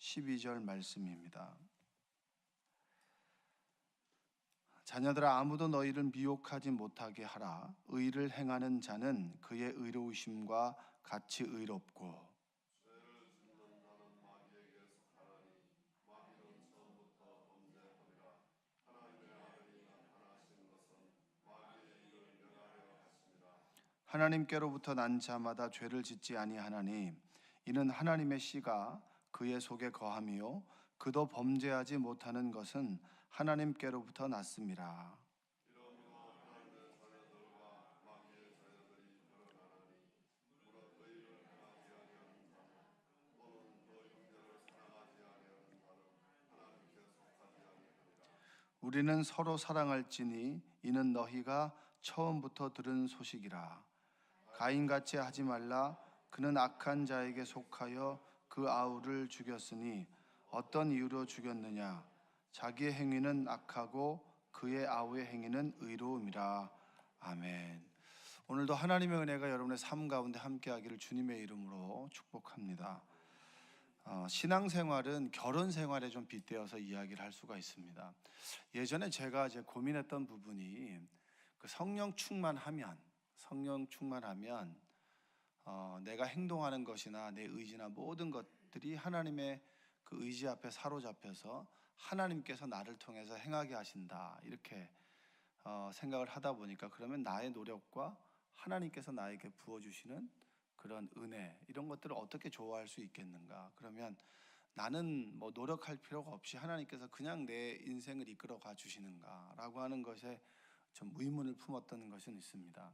12절 말씀입니다. 자녀들아, 아무도 너희를 미혹하지 못하게 하라. 의를 행하는 자는 그의 의로우심과 같이 의롭고 하나님께로부터 난 자마다 죄를 짓지 아니하나니 이는 하나님의 씨가 그의 속에 거함이요 그도 범죄하지 못하는 것은 하나님께로부터 났음이라. 우리는 서로 사랑할지니 이는 너희가 처음부터 들은 소식이라. 가인같이 하지 말라. 그는 악한 자에게 속하여 그 아우를 죽였으니 어떤 이유로 죽였느냐? 자기의 행위는 악하고 그의 아우의 행위는 의로움이라. 아멘. 오늘도 하나님의 은혜가 여러분의 삶 가운데 함께하기를 주님의 이름으로 축복합니다. 신앙생활은 결혼생활에 좀 빗대어서 이야기를 할 수가 있습니다. 예전에 제가 고민했던 부분이 그 성령 충만하면 내가 행동하는 것이나 내 의지나 모든 것들이 하나님의 그 의지 앞에 사로잡혀서 하나님께서 나를 통해서 행하게 하신다, 이렇게 생각을 하다 보니까 그러면 나의 노력과 하나님께서 나에게 부어주시는 그런 은혜, 이런 것들을 어떻게 좋아할 수 있겠는가? 그러면 나는 뭐 노력할 필요가 없이 하나님께서 그냥 내 인생을 이끌어가 주시는가라고 하는 것에 좀 의문을 품었던 것은 있습니다.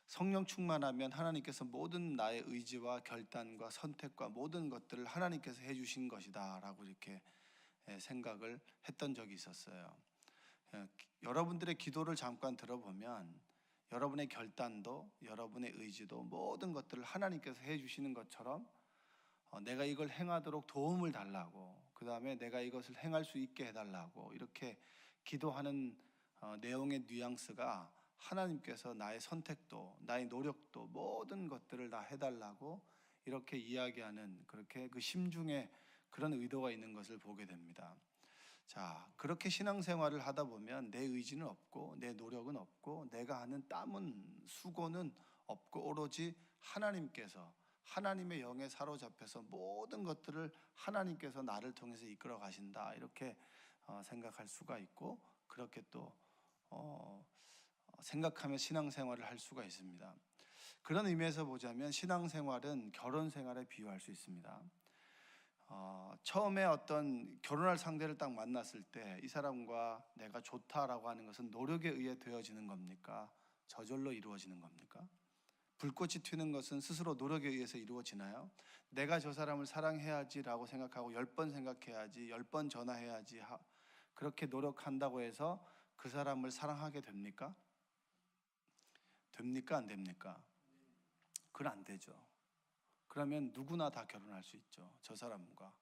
성령 충만하면 하나님께서 모든 나의 의지와 결단과 선택과 모든 것들을 하나님께서 해주신 것이다 라고 이렇게 생각을 했던 적이 있었어요. 여러분들의 기도를 잠깐 들어보면 여러분의 결단도 여러분의 의지도 모든 것들을 하나님께서 해주시는 것처럼 내가 이걸 행하도록 도움을 달라고, 그 다음에 내가 이것을 행할 수 있게 해달라고 이렇게 기도하는 내용의 뉘앙스가 하나님께서 나의 선택도 나의 노력도 모든 것들을 다 해달라고 이렇게 이야기하는, 그렇게 그 심중에 그런 의도가 있는 것을 보게 됩니다. 자, 그렇게 신앙생활을 하다 보면 내 의지는 없고 내 노력은 없고 내가 하는 땀은 수고는 없고 오로지 하나님께서, 하나님의 영에 사로잡혀서 모든 것들을 하나님께서 나를 통해서 이끌어 가신다, 이렇게 생각할 수가 있고, 그렇게 또 생각하며 신앙생활을 할 수가 있습니다. 그런 의미에서 보자면 신앙생활은 결혼생활에 비유할 수 있습니다. 처음에 어떤 결혼할 상대를 딱 만났을 때 이 사람과 내가 좋다라고 하는 것은 노력에 의해 되어지는 겁니까? 저절로 이루어지는 겁니까? 불꽃이 튀는 것은 스스로 노력에 의해서 이루어지나요? 내가 저 사람을 사랑해야지라고 생각하고 10번 생각해야지, 10번 전화해야지, 그렇게 노력한다고 해서 그 사람을 사랑하게 됩니까? 됩니까? 안 됩니까? 그건 안 되죠. 그러면 누구나 다 결혼할 수 있죠. 저 사람과,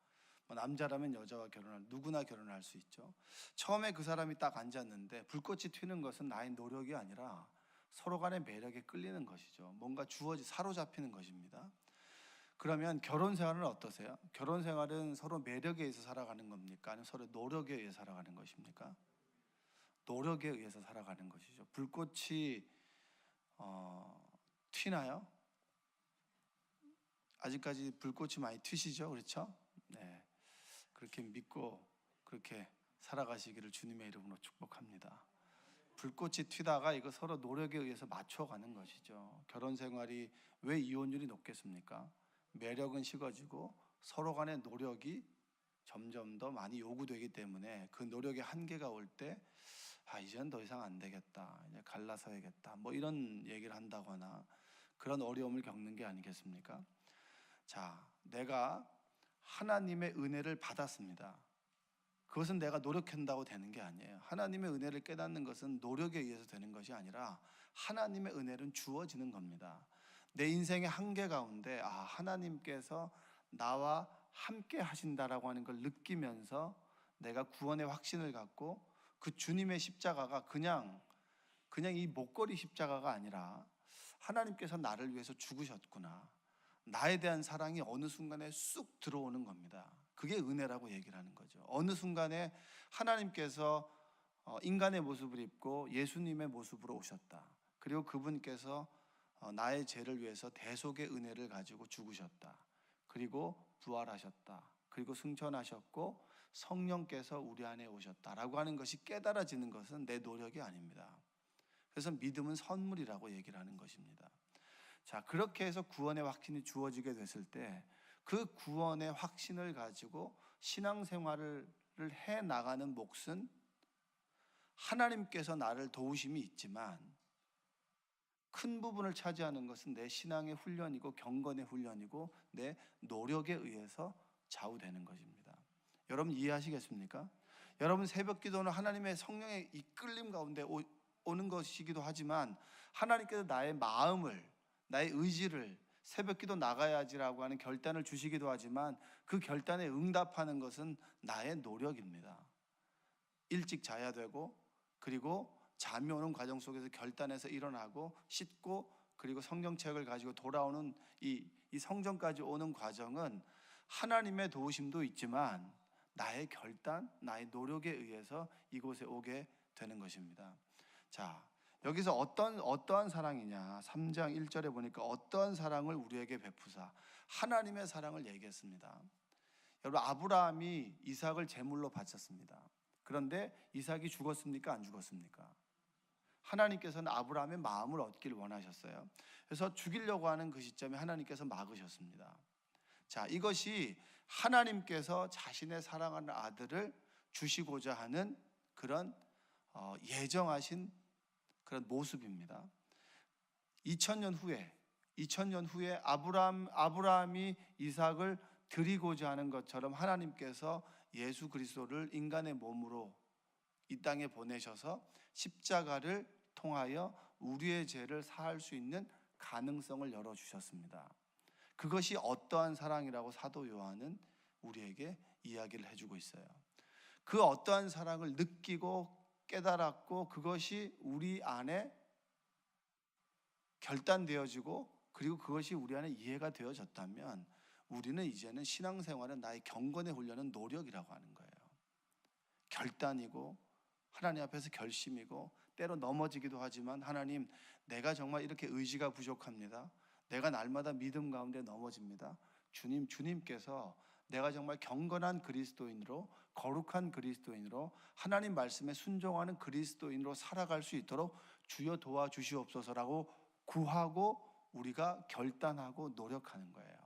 남자라면 여자와 누구나 결혼할 수 있죠. 처음에 그 사람이 딱 앉았는데 불꽃이 튀는 것은 나의 노력이 아니라 서로 간의 매력에 끌리는 것이죠. 뭔가 사로잡히는 것입니다. 그러면 결혼 생활은 어떠세요? 결혼 생활은 서로 매력에 의해서 살아가는 겁니까? 아니면 서로 노력에 의해서 살아가는 것입니까? 노력에 의해서 살아가는 것이죠. 불꽃이 튀나요? 아직까지 불꽃이 많이 튀시죠? 그렇죠? 네. 그렇게 믿고 그렇게 살아가시기를 주님의 이름으로 축복합니다. 불꽃이 튀다가 이거 서로 노력에 의해서 맞춰가는 것이죠. 결혼 생활이 왜 이혼율이 높겠습니까? 매력은 식어지고 서로 간의 노력이 점점 더 많이 요구되기 때문에 그 노력의 한계가 올 때 이제는 더 이상 안 되겠다, 이제 갈라서야겠다, 뭐 이런 얘기를 한다거나 그런 어려움을 겪는 게 아니겠습니까? 자, 내가 하나님의 은혜를 받았습니다. 그것은 내가 노력한다고 되는 게 아니에요. 하나님의 은혜를 깨닫는 것은 노력에 의해서 되는 것이 아니라 하나님의 은혜는 주어지는 겁니다. 내 인생의 한계 가운데 하나님께서 나와 함께 하신다라고 하는 걸 느끼면서 내가 구원의 확신을 갖고 그 주님의 십자가가 그냥 이 목걸이 십자가가 아니라 하나님께서 나를 위해서 죽으셨구나, 나에 대한 사랑이 어느 순간에 쑥 들어오는 겁니다. 그게 은혜라고 얘기를 하는 거죠. 어느 순간에 하나님께서 인간의 모습을 입고 예수님의 모습으로 오셨다. 그리고 그분께서 나의 죄를 위해서 대속의 은혜를 가지고 죽으셨다. 그리고 부활하셨다. 그리고 승천하셨고 성령께서 우리 안에 오셨다라고 하는 것이 깨달아지는 것은 내 노력이 아닙니다. 그래서 믿음은 선물이라고 얘기를 하는 것입니다. 자, 그렇게 해서 구원의 확신이 주어지게 됐을 때 그 구원의 확신을 가지고 신앙생활을 해 나가는 몫은 하나님께서 나를 도우심이 있지만 큰 부분을 차지하는 것은 내 신앙의 훈련이고 경건의 훈련이고 내 노력에 의해서 좌우되는 것입니다. 여러분 이해하시겠습니까? 여러분 새벽 기도는 하나님의 성령의 이끌림 가운데 오는 것이기도 하지만 하나님께서 나의 마음을, 나의 의지를 새벽 기도 나가야지라고 하는 결단을 주시기도 하지만 그 결단에 응답하는 것은 나의 노력입니다. 일찍 자야 되고 그리고 잠이 오는 과정 속에서 결단해서 일어나고 씻고 그리고 성경책을 가지고 돌아오는 이 성전까지 오는 과정은 하나님의 도우심도 있지만 나의 결단, 나의 노력에 의해서 이곳에 오게 되는 것입니다. 자, 여기서 어떠한 사랑이냐, 3장 1절에 보니까 어떠한 사랑을 우리에게 베푸사 하나님의 사랑을 얘기했습니다. 여러분 아브라함이 이삭을 제물로 바쳤습니다. 그런데 이삭이 죽었습니까? 안 죽었습니까? 하나님께서는 아브라함의 마음을 얻기를 원하셨어요. 그래서 죽이려고 하는 그 시점에 하나님께서 막으셨습니다. 자, 이것이 하나님께서 자신의 사랑하는 아들을 주시고자 하는 그런 예정하신 그런 모습입니다. 2000년 후에 아브라함이 이삭을 드리고자 하는 것처럼 하나님께서 예수 그리스도를 인간의 몸으로 이 땅에 보내셔서 십자가를 통하여 우리의 죄를 사할 수 있는 가능성을 열어주셨습니다. 그것이 어떠한 사랑이라고 사도 요한은 우리에게 이야기를 해주고 있어요. 그 어떠한 사랑을 느끼고 깨달았고 그것이 우리 안에 결단되어지고 그리고 그것이 우리 안에 이해가 되어졌다면 우리는 이제는 신앙생활은 나의 경건의 훈련은 노력이라고 하는 거예요. 결단이고 하나님 앞에서 결심이고 때로 넘어지기도 하지만 하나님 내가 정말 이렇게 의지가 부족합니다. 내가 날마다 믿음 가운데 넘어집니다. 주님께서 내가 정말 경건한 그리스도인으로 거룩한 그리스도인으로 하나님 말씀에 순종하는 그리스도인으로 살아갈 수 있도록 주여 도와주시옵소서라고 구하고 우리가 결단하고 노력하는 거예요.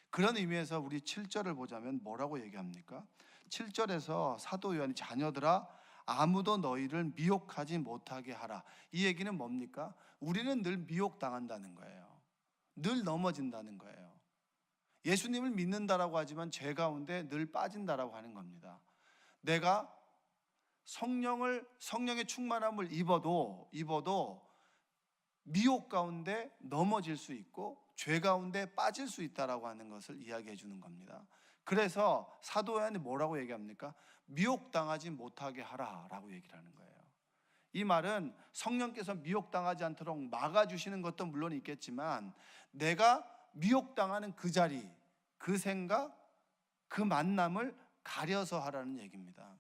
그런 의미에서 우리 7절을 보자면 뭐라고 얘기합니까? 7절에서 사도 요한이 자녀들아 아무도 너희를 미혹하지 못하게 하라. 이 얘기는 뭡니까? 우리는 늘 미혹당한다는 거예요. 늘 넘어진다는 거예요. 예수님을 믿는다라고 하지만 죄 가운데 늘 빠진다라고 하는 겁니다. 내가 성령의 충만함을 입어도 미혹 가운데 넘어질 수 있고 죄 가운데 빠질 수 있다라고 하는 것을 이야기해 주는 겁니다. 그래서 사도 요한이 뭐라고 얘기합니까? 미혹당하지 못하게 하라라고 얘기를 하는 거예요. 이 말은 성령께서 미혹당하지 않도록 막아주시는 것도 물론 있겠지만 내가 미혹당하는 그 자리, 그 생각, 그 만남을 가려서 하라는 얘기입니다.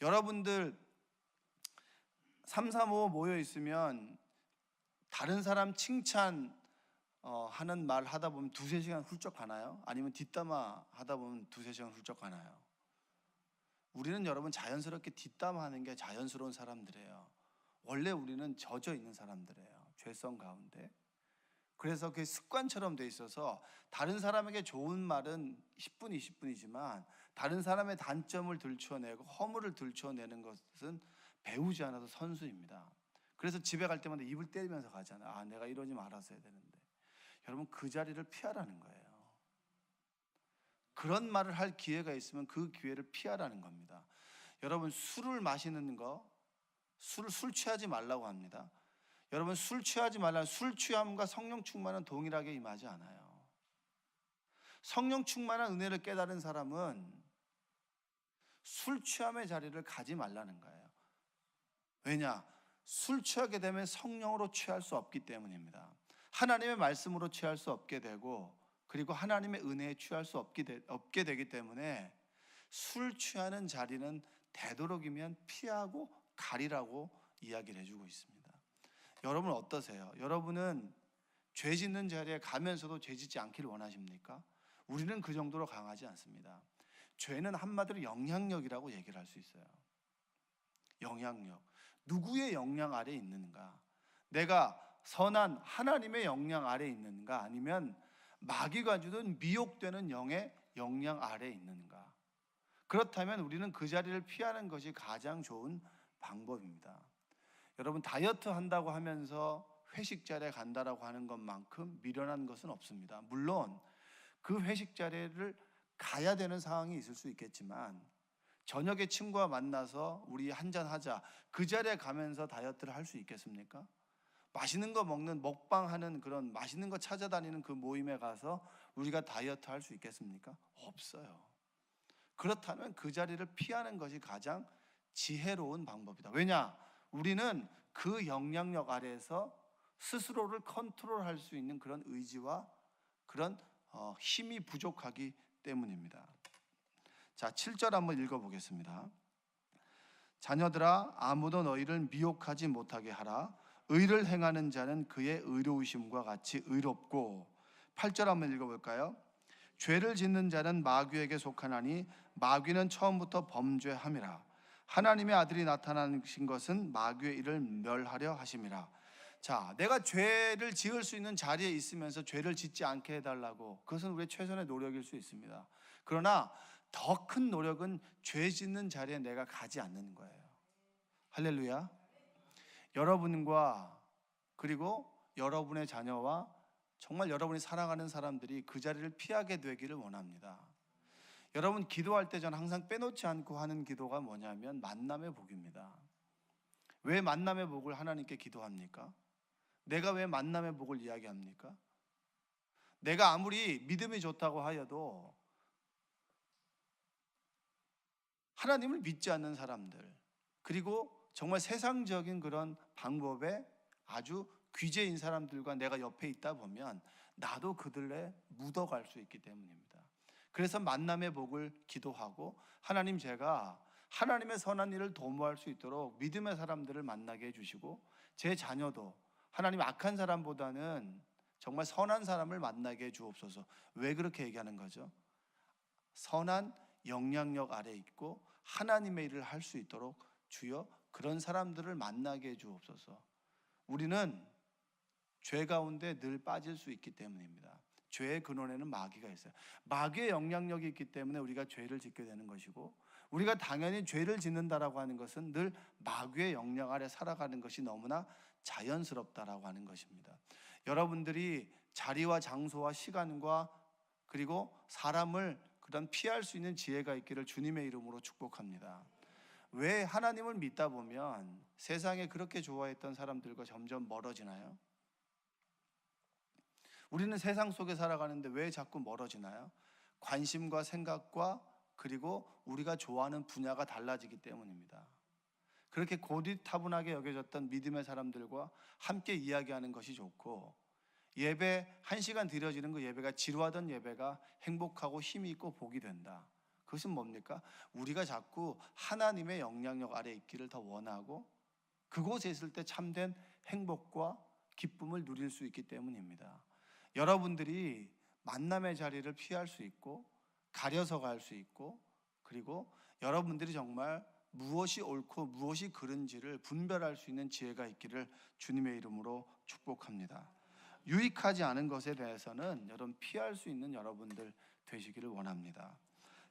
여러분들 335 모여 있으면 다른 사람 칭찬 하는 말 하다 보면 두세 시간 훌쩍 가나요? 아니면 뒷담화 하다 보면 두세 시간 훌쩍 가나요? 우리는 여러분 자연스럽게 뒷담화하는 게 자연스러운 사람들이에요. 원래 우리는 젖어 있는 사람들이에요. 죄성 가운데. 그래서 그게 습관처럼 돼 있어서 다른 사람에게 좋은 말은 10분, 20분이지만 다른 사람의 단점을 들춰내고 허물을 들춰내는 것은 배우지 않아서 선수입니다. 그래서 집에 갈 때마다 입을 때리면서 가잖아요. 아, 내가 이러지 말았어야 되는데. 여러분 그 자리를 피하라는 거예요. 그런 말을 할 기회가 있으면 그 기회를 피하라는 겁니다. 여러분 술을 마시는 거, 술 취하지 말라고 합니다. 여러분 술 취하지 말라. 술 취함과 성령 충만은 동일하게 임하지 않아요. 성령 충만한 은혜를 깨달은 사람은 술 취함의 자리를 가지 말라는 거예요. 왜냐? 술 취하게 되면 성령으로 취할 수 없기 때문입니다. 하나님의 말씀으로 취할 수 없게 되고 그리고 하나님의 은혜에 취할 수 없게 되기 때문에 술 취하는 자리는 되도록이면 피하고 가리라고 이야기를 해주고 있습니다. 여러분 어떠세요? 여러분은 죄 짓는 자리에 가면서도 죄 짓지 않기를 원하십니까? 우리는 그 정도로 강하지 않습니다. 죄는 한마디로 영향력이라고 얘기를 할 수 있어요. 영향력. 누구의 영향 아래에 있는가? 내가 선한 하나님의 영향 아래에 있는가? 아니면 마귀가 주는 미혹되는 영의 영향 아래에 있는가? 그렇다면 우리는 그 자리를 피하는 것이 가장 좋은 방법입니다. 여러분 다이어트 한다고 하면서 회식 자리에 간다라고 하는 것만큼 미련한 것은 없습니다. 물론 그 회식 자리를 가야 되는 상황이 있을 수 있겠지만 저녁에 친구와 만나서 우리 한잔 하자, 그 자리에 가면서 다이어트를 할 수 있겠습니까? 맛있는 거 먹는 먹방하는 그런 맛있는 거 찾아다니는 그 모임에 가서 우리가 다이어트 할 수 있겠습니까? 없어요. 그렇다면 그 자리를 피하는 것이 가장 지혜로운 방법이다. 왜냐? 우리는 그 영향력 아래에서 스스로를 컨트롤할 수 있는 그런 의지와 그런 힘이 부족하기 때문입니다. 자, 7절 한번 읽어보겠습니다. 자녀들아, 아무도 너희를 미혹하지 못하게 하라. 의를 행하는 자는 그의 의로우심과 같이 의롭고. 8절 한번 읽어볼까요? 죄를 짓는 자는 마귀에게 속하나니 마귀는 처음부터 범죄함이라. 하나님의 아들이 나타나신 것은 마귀의 일을 멸하려 하심이라. 자, 내가 죄를 지을 수 있는 자리에 있으면서 죄를 짓지 않게 해달라고, 그것은 우리의 최선의 노력일 수 있습니다. 그러나 더 큰 노력은 죄 짓는 자리에 내가 가지 않는 거예요. 할렐루야. 여러분과 그리고 여러분의 자녀와 정말 여러분이 사랑하는 사람들이 그 자리를 피하게 되기를 원합니다. 여러분 기도할 때 저는 항상 빼놓지 않고 하는 기도가 뭐냐면 만남의 복입니다. 왜 만남의 복을 하나님께 기도합니까? 내가 왜 만남의 복을 이야기합니까? 내가 아무리 믿음이 좋다고 하여도 하나님을 믿지 않는 사람들, 그리고 정말 세상적인 그런 방법에 아주 귀재인 사람들과 내가 옆에 있다 보면 나도 그들에 묻어갈 수 있기 때문입니다. 그래서 만남의 복을 기도하고, 하나님, 제가 하나님의 선한 일을 도모할 수 있도록 믿음의 사람들을 만나게 해주시고, 제 자녀도 하나님 악한 사람보다는 정말 선한 사람을 만나게 해 주옵소서. 왜 그렇게 얘기하는 거죠? 선한 영향력 아래 있고 하나님의 일을 할 수 있도록 주여 그런 사람들을 만나게 해 주옵소서. 우리는 죄 가운데 늘 빠질 수 있기 때문입니다. 죄의 근원에는 마귀가 있어요. 마귀의 영향력이 있기 때문에 우리가 죄를 짓게 되는 것이고, 우리가 당연히 죄를 짓는다라고 하는 것은 늘 마귀의 영향 아래 살아가는 것이 너무나 자연스럽다라고 하는 것입니다. 여러분들이 자리와 장소와 시간과 그리고 사람을 그런 피할 수 있는 지혜가 있기를 주님의 이름으로 축복합니다. 왜 하나님을 믿다 보면 세상에 그렇게 좋아했던 사람들과 점점 멀어지나요? 우리는 세상 속에 살아가는데 왜 자꾸 멀어지나요? 관심과 생각과 그리고 우리가 좋아하는 분야가 달라지기 때문입니다. 그렇게 고리타분하게 여겨졌던 믿음의 사람들과 함께 이야기하는 것이 좋고, 예배 1시간 드려지는 그 예배가 지루하던 예배가 행복하고 힘이 있고 복이 된다. 그것은 뭡니까? 우리가 자꾸 하나님의 영향력 아래 있기를 더 원하고 그곳에 있을 때 참된 행복과 기쁨을 누릴 수 있기 때문입니다. 여러분들이 만남의 자리를 피할 수 있고 가려서 갈 수 있고, 그리고 여러분들이 정말 무엇이 옳고 무엇이 그른지를 분별할 수 있는 지혜가 있기를 주님의 이름으로 축복합니다. 유익하지 않은 것에 대해서는 여러분 피할 수 있는 여러분들 되시기를 원합니다.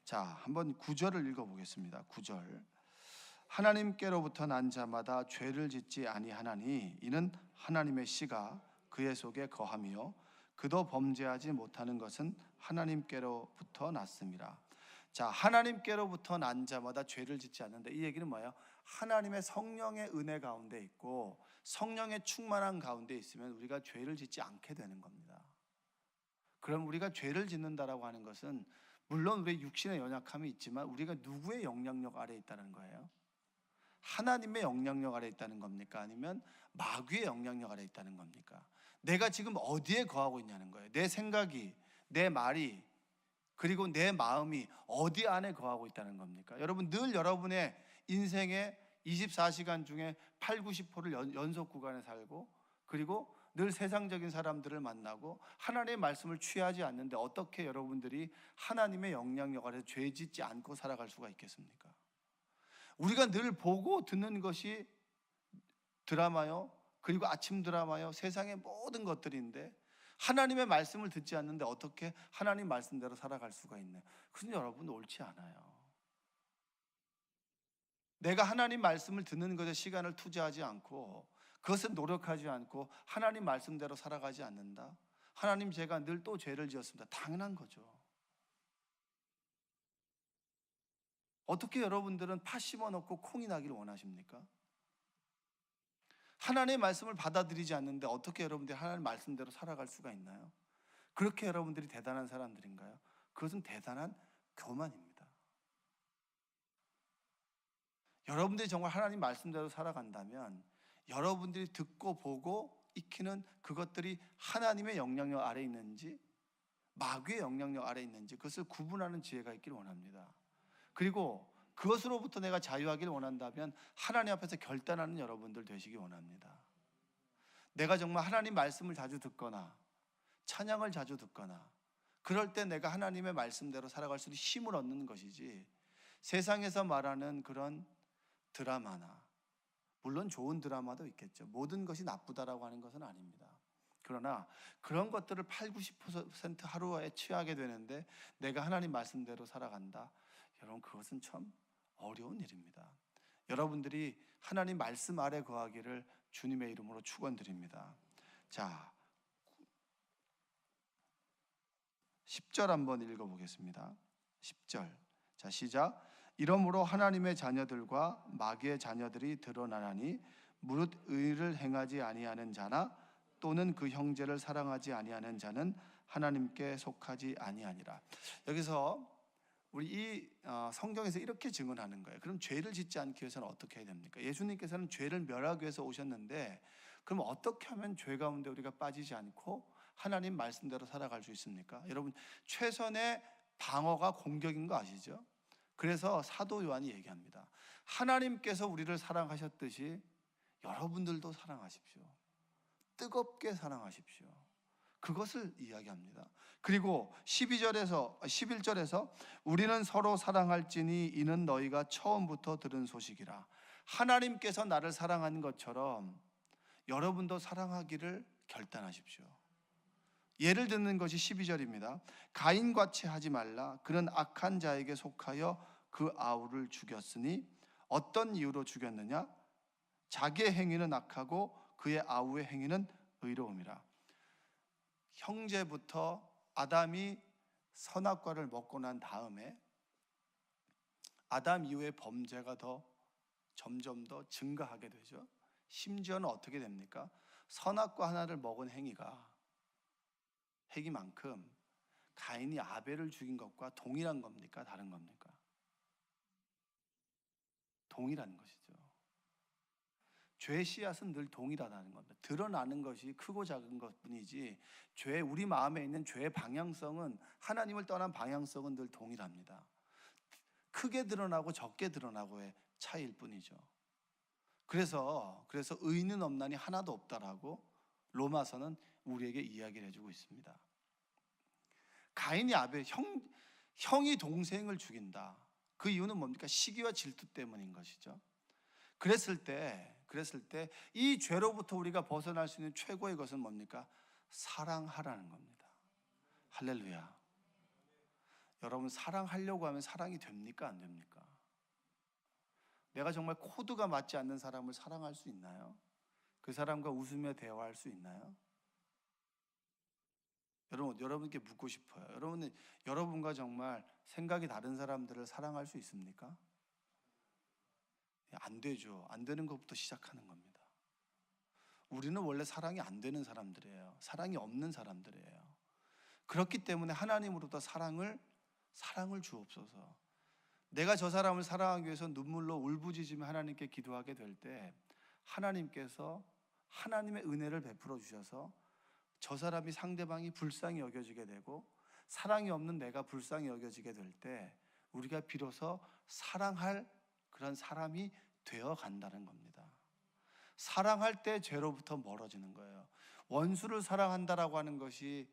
자, 한번 9절을 읽어보겠습니다. 9절. 하나님께로부터 난 자마다 죄를 짓지 아니하나니 이는 하나님의 씨가 그의 속에 거함이요 그도 범죄하지 못하는 것은 하나님께로부터 났습니다. 자, 하나님께로부터 난 자마다 죄를 짓지 않는다. 이 얘기는 뭐예요? 하나님의 성령의 은혜 가운데 있고 성령의 충만한 가운데 있으면 우리가 죄를 짓지 않게 되는 겁니다. 그럼 우리가 죄를 짓는다라고 하는 것은 물론 우리의 육신의 연약함이 있지만 우리가 누구의 영향력 아래에 있다는 거예요? 하나님의 영향력 아래에 있다는 겁니까? 아니면 마귀의 영향력 아래에 있다는 겁니까? 내가 지금 어디에 거하고 있냐는 거예요. 내 생각이, 내 말이 그리고 내 마음이 어디 안에 거하고 있다는 겁니까? 여러분, 늘 여러분의 인생의 24시간 중에 8, 90%를 연속 구간에 살고, 그리고 늘 세상적인 사람들을 만나고 하나님의 말씀을 취하지 않는데 어떻게 여러분들이 하나님의 영향력 아래서 죄 짓지 않고 살아갈 수가 있겠습니까? 우리가 늘 보고 듣는 것이 드라마요, 그리고 아침 드라마요, 세상의 모든 것들인데 하나님의 말씀을 듣지 않는데 어떻게 하나님 말씀대로 살아갈 수가 있나요? 그건 여러분 옳지 않아요. 내가 하나님 말씀을 듣는 것에 시간을 투자하지 않고 그것을 노력하지 않고 하나님 말씀대로 살아가지 않는다? 하나님, 제가 늘 또 죄를 지었습니다. 당연한 거죠. 어떻게 여러분들은 팥 심어 놓고 콩이 나기를 원하십니까? 하나님의 말씀을 받아들이지 않는데 어떻게 여러분들이 하나님 말씀대로 살아갈 수가 있나요? 그렇게 여러분들이 대단한 사람들인가요? 그것은 대단한 교만입니다. 여러분들이 정말 하나님 말씀대로 살아간다면 여러분들이 듣고 보고 익히는 그것들이 하나님의 영향력 아래 있는지 마귀의 영향력 아래 있는지 그것을 구분하는 지혜가 있기를 원합니다. 그리고 그것으로부터 내가 자유하기를 원한다면 하나님 앞에서 결단하는 여러분들 되시기 원합니다. 내가 정말 하나님 말씀을 자주 듣거나 찬양을 자주 듣거나 그럴 때 내가 하나님의 말씀대로 살아갈 수 있는 힘을 얻는 것이지, 세상에서 말하는 그런 드라마나, 물론 좋은 드라마도 있겠죠. 모든 것이 나쁘다라고 하는 것은 아닙니다. 그러나 그런 것들을 8, 90% 하루에 취하게 되는데 내가 하나님 말씀대로 살아간다. 여러분, 그것은 참 어려운 일입니다. 여러분들이 하나님 말씀 아래 거하기를 주님의 이름으로 축원드립니다. 자, 10절 한번 읽어보겠습니다. 10절. 자, 시작. 이러므로 하나님의 자녀들과 마귀의 자녀들이 드러나나니 무릇 의를 행하지 아니하는 자나 또는 그 형제를 사랑하지 아니하는 자는 하나님께 속하지 아니하니라. 여기서 우리 이 성경에서 이렇게 증언하는 거예요. 그럼 죄를 짓지 않기 위해서는 어떻게 해야 됩니까? 예수님께서는 죄를 멸하기 위해서 오셨는데 그럼 어떻게 하면 죄 가운데 우리가 빠지지 않고 하나님 말씀대로 살아갈 수 있습니까? 여러분, 최선의 방어가 공격인 거 아시죠? 그래서 사도 요한이 얘기합니다. 하나님께서 우리를 사랑하셨듯이 여러분들도 사랑하십시오. 뜨겁게 사랑하십시오. 그것을 이야기합니다. 그리고 11절에서 우리는 서로 사랑할지니 이는 너희가 처음부터 들은 소식이라. 하나님께서 나를 사랑한 것처럼 여러분도 사랑하기를 결단하십시오. 예를 듣는 것이 12절입니다. 가인같이 하지 말라. 그는 악한 자에게 속하여 그 아우를 죽였으니 어떤 이유로 죽였느냐? 자기의 행위는 악하고 그의 아우의 행위는 의로움이라. 형제부터 아담이 선악과를 먹고 난 다음에 아담 이후의 범죄가 점점 더 증가하게 되죠. 심지어는 어떻게 됩니까? 선악과 하나를 먹은 행위만큼 가인이 아벨을 죽인 것과 동일한 겁니까? 다른 겁니까? 동일한 것이죠. 죄의 씨앗은 늘 동일하다는 겁니다. 드러나는 것이 크고 작은 것뿐이지 우리 마음에 있는 죄의 방향성은, 하나님을 떠난 방향성은 늘 동일합니다. 크게 드러나고 적게 드러나고의 차이일 뿐이죠. 그래서 의인은 없나니 하나도 없다라고 로마서는 우리에게 이야기를 해주고 있습니다. 가인이 아벨, 형이 동생을 죽인다. 그 이유는 뭡니까? 시기와 질투 때문인 것이죠. 그랬을 때 이 죄로부터 우리가 벗어날 수 있는 최고의 것은 뭡니까? 사랑하라는 겁니다. 할렐루야. 여러분, 사랑하려고 하면 사랑이 됩니까? 안 됩니까? 내가 정말 코드가 맞지 않는 사람을 사랑할 수 있나요? 그 사람과 웃으며 대화할 수 있나요? 여러분께 묻고 싶어요. 여러분과 정말 생각이 다른 사람들을 사랑할 수 있습니까? 안 되죠. 안 되는 것부터 시작하는 겁니다. 우리는 원래 사랑이 안 되는 사람들이에요. 사랑이 없는 사람들이에요. 그렇기 때문에 하나님으로부터 사랑을 주옵소서. 내가 저 사람을 사랑하기 위해서 눈물로 울부짖으며 하나님께 기도하게 될 때 하나님께서 하나님의 은혜를 베풀어 주셔서 저 사람이, 상대방이 불쌍히 여겨지게 되고 사랑이 없는 내가 불쌍히 여겨지게 될 때 우리가 비로소 사랑할 그런 사람이 되어 간다는 겁니다. 사랑할 때 죄로부터 멀어지는 거예요. 원수를 사랑한다라고 하는 것이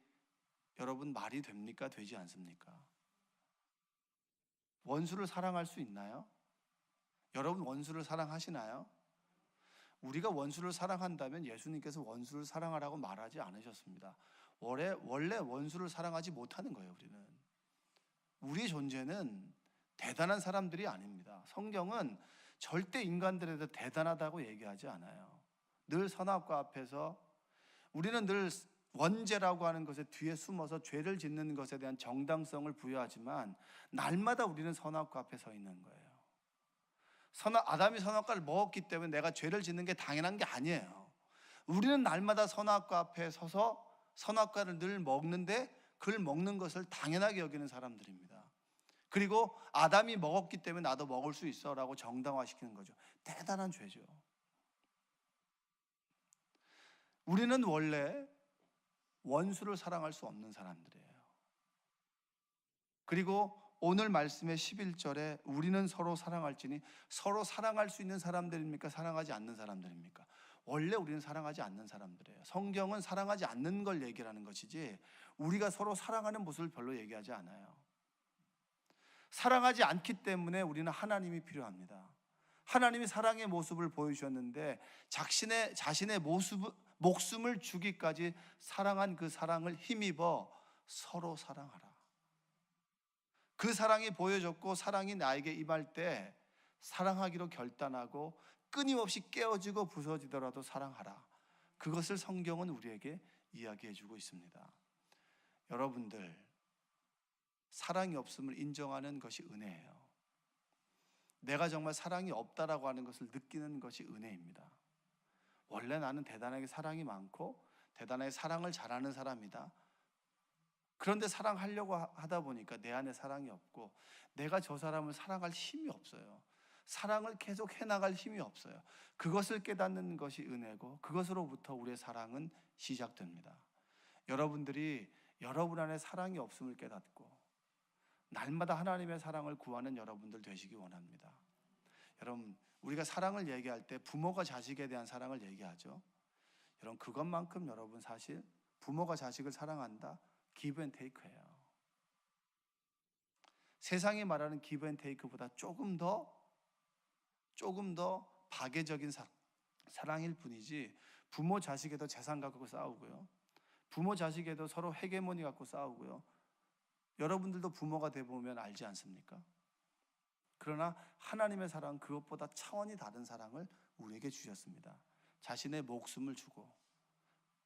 여러분 말이 됩니까? 되지 않습니까? 원수를 사랑할 수 있나요? 여러분 원수를 사랑하시나요? 우리가 원수를 사랑한다면 예수님께서 원수를 사랑하라고 말하지 않으셨습니다. 원래 원수를 사랑하지 못하는 거예요. 우리 존재는 대단한 사람들이 아닙니다. 성경은 절대 인간들에 대해 대단하다고 얘기하지 않아요. 늘 선악과 앞에서 우리는 늘 원죄라고 하는 것에 뒤에 숨어서 죄를 짓는 것에 대한 정당성을 부여하지만 날마다 우리는 선악과 앞에 서 있는 거예요. 아담이 선악과를 먹었기 때문에 내가 죄를 짓는 게 당연한 게 아니에요. 우리는 날마다 선악과 앞에 서서 선악과를 늘 먹는데 그걸 먹는 것을 당연하게 여기는 사람들입니다. 그리고 아담이 먹었기 때문에 나도 먹을 수 있어 라고 정당화시키는 거죠. 대단한 죄죠. 우리는 원래 원수를 사랑할 수 없는 사람들이에요. 그리고 오늘 말씀의 11절에 우리는 서로 사랑할지니, 서로 사랑할 수 있는 사람들입니까? 사랑하지 않는 사람들입니까? 원래 우리는 사랑하지 않는 사람들이에요. 성경은 사랑하지 않는 걸 얘기하는 것이지 우리가 서로 사랑하는 모습을 별로 얘기하지 않아요. 사랑하지 않기 때문에 우리는 하나님이 필요합니다. 하나님이 사랑의 모습을 보여주셨는데 자신의 목숨을 주기까지 사랑한 그 사랑을 힘입어 서로 사랑하라. 그 사랑이 보여졌고 사랑이 나에게 임할 때 사랑하기로 결단하고 끊임없이 깨어지고 부서지더라도 사랑하라. 그것을 성경은 우리에게 이야기해 주고 있습니다. 여러분들, 사랑이 없음을 인정하는 것이 은혜예요. 내가 정말 사랑이 없다라고 하는 것을 느끼는 것이 은혜입니다. 원래 나는 대단하게 사랑이 많고 대단하게 사랑을 잘하는 사람이다. 그런데 사랑하려고 하다 보니까 내 안에 사랑이 없고 내가 저 사람을 사랑할 힘이 없어요. 사랑을 계속 해나갈 힘이 없어요. 그것을 깨닫는 것이 은혜고 그것으로부터 우리의 사랑은 시작됩니다. 여러분들이 여러분 안에 사랑이 없음을 깨닫고 날마다 하나님의 사랑을 구하는 여러분들 되시기 원합니다. 여러분, 우리가 사랑을 얘기할 때 부모가 자식에 대한 사랑을 얘기하죠. 여러분, 그것만큼 여러분 사실 부모가 자식을 사랑한다? 기브 앤 테이크예요. 세상이 말하는 기브 앤 테이크보다 조금 더 파괴적인 사랑일 뿐이지, 부모 자식에도 재산 갖고 싸우고요, 부모 자식에도 서로 헤게모니 갖고 싸우고요. 여러분들도 부모가 되보면 알지 않습니까? 그러나 하나님의 사랑은 그것보다 차원이 다른 사랑을 우리에게 주셨습니다. 자신의 목숨을 주고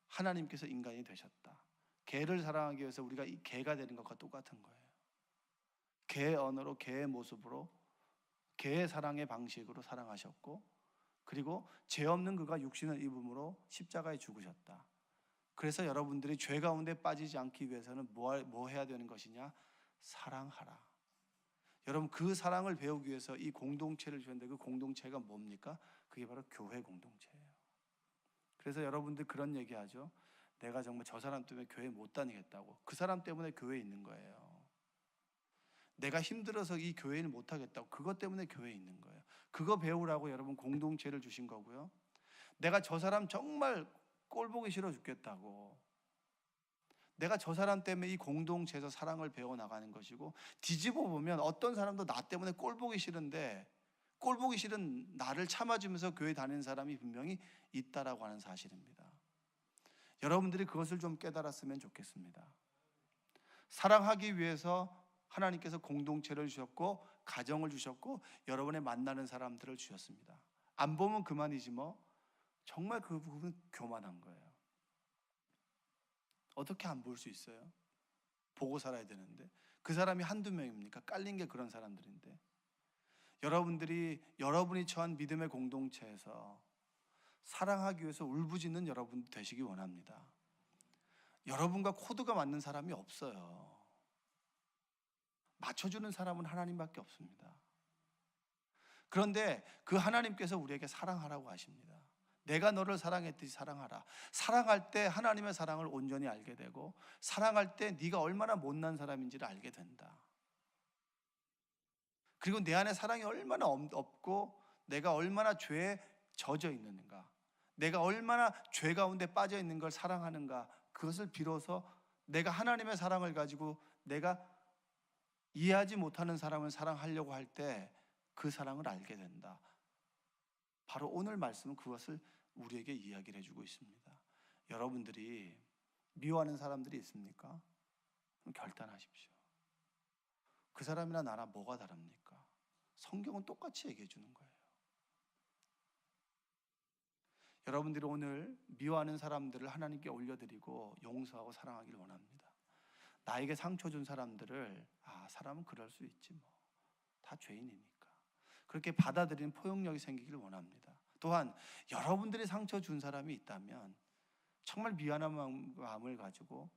하나님께서 인간이 되셨다. 개를 사랑하기 위해서 우리가 이 개가 되는 것과 똑같은 거예요. 개의 언어로, 개의 모습으로, 개의 사랑의 방식으로 사랑하셨고, 그리고 죄 없는 그가 육신을 입음으로 십자가에 죽으셨다. 그래서 여러분들이 죄 가운데 빠지지 않기 위해서는 뭐 해야 되는 것이냐? 사랑하라. 여러분, 그 사랑을 배우기 위해서 이 공동체를 주셨는데 그 공동체가 뭡니까? 그게 바로 교회 공동체예요. 그래서 여러분들 그런 얘기하죠. 내가 정말 저 사람 때문에 교회 못 다니겠다고. 그 사람 때문에 교회에 있는 거예요. 내가 힘들어서 이 교회를 못 하겠다고. 그것 때문에 교회에 있는 거예요. 그거 배우라고 여러분 공동체를 주신 거고요. 내가 저 사람 정말 꼴 보기 싫어 죽겠다고. 내가 저 사람 때문에 이 공동체에서 사랑을 배워나가는 것이고, 뒤집어 보면 어떤 사람도 나 때문에 꼴 보기 싫은데 꼴 보기 싫은 나를 참아주면서 교회 다니는 사람이 분명히 있다라고 하는 사실입니다. 여러분들이 그것을 좀 깨달았으면 좋겠습니다. 사랑하기 위해서 하나님께서 공동체를 주셨고 가정을 주셨고 여러분의 만나는 사람들을 주셨습니다. 안 보면 그만이지 뭐. 정말 그 부분은 교만한 거예요. 어떻게 안 볼 수 있어요? 보고 살아야 되는데. 그 사람이 한두 명입니까? 깔린 게 그런 사람들인데. 여러분이 처한 믿음의 공동체에서 사랑하기 위해서 울부짖는 여러분 되시기 원합니다. 여러분과 코드가 맞는 사람이 없어요. 맞춰주는 사람은 하나님밖에 없습니다. 그런데 그 하나님께서 우리에게 사랑하라고 하십니다. 내가 너를 사랑했듯이 사랑하라. 사랑할 때 하나님의 사랑을 온전히 알게 되고, 사랑할 때 네가 얼마나 못난 사람인지를 알게 된다. 그리고 내 안에 사랑이 얼마나 없고 내가 얼마나 죄에 젖어 있는가, 내가 얼마나 죄 가운데 빠져 있는 걸 사랑하는가, 그것을 비로소 내가 하나님의 사랑을 가지고 내가 이해하지 못하는 사람을 사랑하려고 할 때 그 사랑을 알게 된다. 바로 오늘 말씀은 그것을 우리에게 이야기를 해주고 있습니다. 여러분들이 미워하는 사람들이 있습니까? 그럼 결단하십시오. 그 사람이나 나나 뭐가 다릅니까? 성경은 똑같이 얘기해 주는 거예요. 여러분들이 오늘 미워하는 사람들을 하나님께 올려드리고 용서하고 사랑하기를 원합니다. 나에게 상처 준 사람들을 사람은 그럴 수 있지 뭐, 다 죄인이니까, 그렇게 받아들이는 포용력이 생기기를 원합니다. 또한 여러분들이 상처 준 사람이 있다면 정말 미안한 마음을 가지고,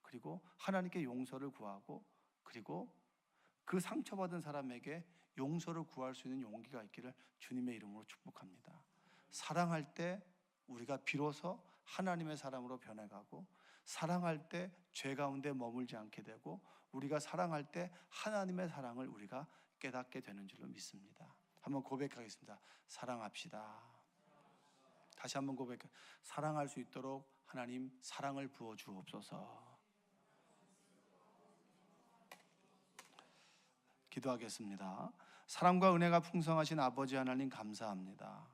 그리고 하나님께 용서를 구하고, 그리고 그 상처받은 사람에게 용서를 구할 수 있는 용기가 있기를 주님의 이름으로 축복합니다. 사랑할 때 우리가 비로소 하나님의 사람으로 변해가고, 사랑할 때 죄 가운데 머물지 않게 되고, 우리가 사랑할 때 하나님의 사랑을 우리가 깨닫게 되는 줄로 믿습니다. 한번 고백하겠습니다. 사랑합시다. 다시 한번 고백해. 사랑할 수 있도록 하나님 사랑을 부어 주옵소서. 기도하겠습니다. 사랑과 은혜가 풍성하신 아버지 하나님, 감사합니다.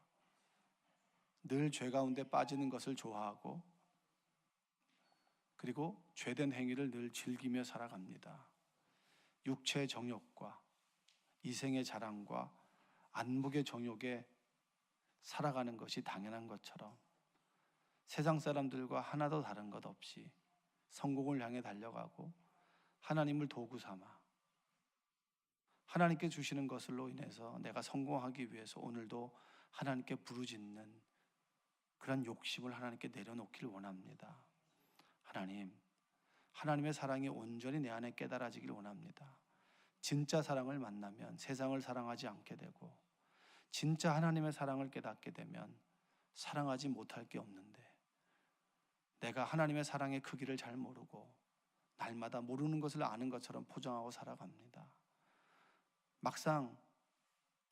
늘 죄 가운데 빠지는 것을 좋아하고, 그리고 죄된 행위를 늘 즐기며 살아갑니다. 육체의 정욕과 이생의 자랑과 안목의 정욕에 살아가는 것이 당연한 것처럼 세상 사람들과 하나도 다른 것 없이 성공을 향해 달려가고, 하나님을 도구 삼아 하나님께 주시는 것으로 인해서 내가 성공하기 위해서 오늘도 하나님께 부르짖는 그런 욕심을 하나님께 내려놓기를 원합니다. 하나님, 하나님의 사랑이 온전히 내 안에 깨달아지길 원합니다. 진짜 사랑을 만나면 세상을 사랑하지 않게 되고, 진짜 하나님의 사랑을 깨닫게 되면 사랑하지 못할 게 없는데, 내가 하나님의 사랑의 크기를 잘 모르고 날마다 모르는 것을 아는 것처럼 포장하고 살아갑니다. 막상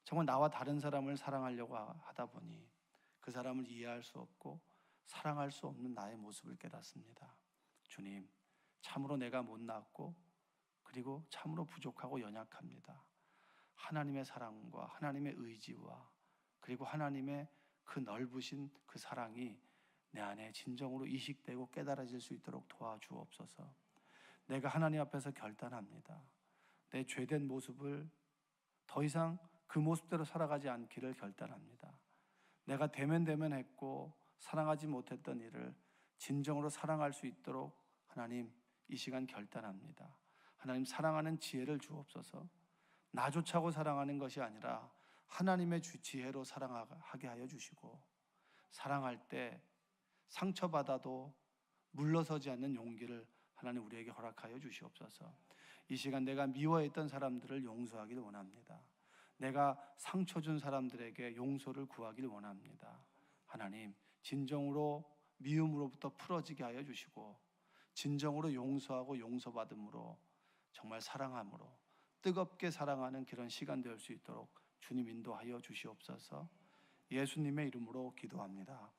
정말 나와 다른 사람을 사랑하려고 하다 보니 그 사람을 이해할 수 없고 사랑할 수 없는 나의 모습을 깨닫습니다. 주님, 참으로 내가 못났고, 그리고 참으로 부족하고 연약합니다. 하나님의 사랑과 하나님의 의지와, 그리고 하나님의 그 넓으신 그 사랑이 내 안에 진정으로 이식되고 깨달아질 수 있도록 도와주옵소서. 내가 하나님 앞에서 결단합니다. 내 죄된 모습을 더 이상 그 모습대로 살아가지 않기를 결단합니다. 내가 대면대면했고 사랑하지 못했던 일을 진정으로 사랑할 수 있도록 하나님, 이 시간 결단합니다. 하나님, 사랑하는 지혜를 주옵소서. 나조차고 사랑하는 것이 아니라 하나님의 지혜로 사랑하게 하여 주시고, 사랑할 때 상처받아도 물러서지 않는 용기를 하나님 우리에게 허락하여 주시옵소서. 이 시간 내가 미워했던 사람들을 용서하기를 원합니다. 내가 상처 준 사람들에게 용서를 구하기를 원합니다. 하나님, 진정으로 미움으로부터 풀어지게 하여 주시고, 진정으로 용서하고 용서받음으로, 정말 사랑함으로 뜨겁게 사랑하는 그런 시간 될 수 있도록 주님 인도하여 주시옵소서. 예수님의 이름으로 기도합니다.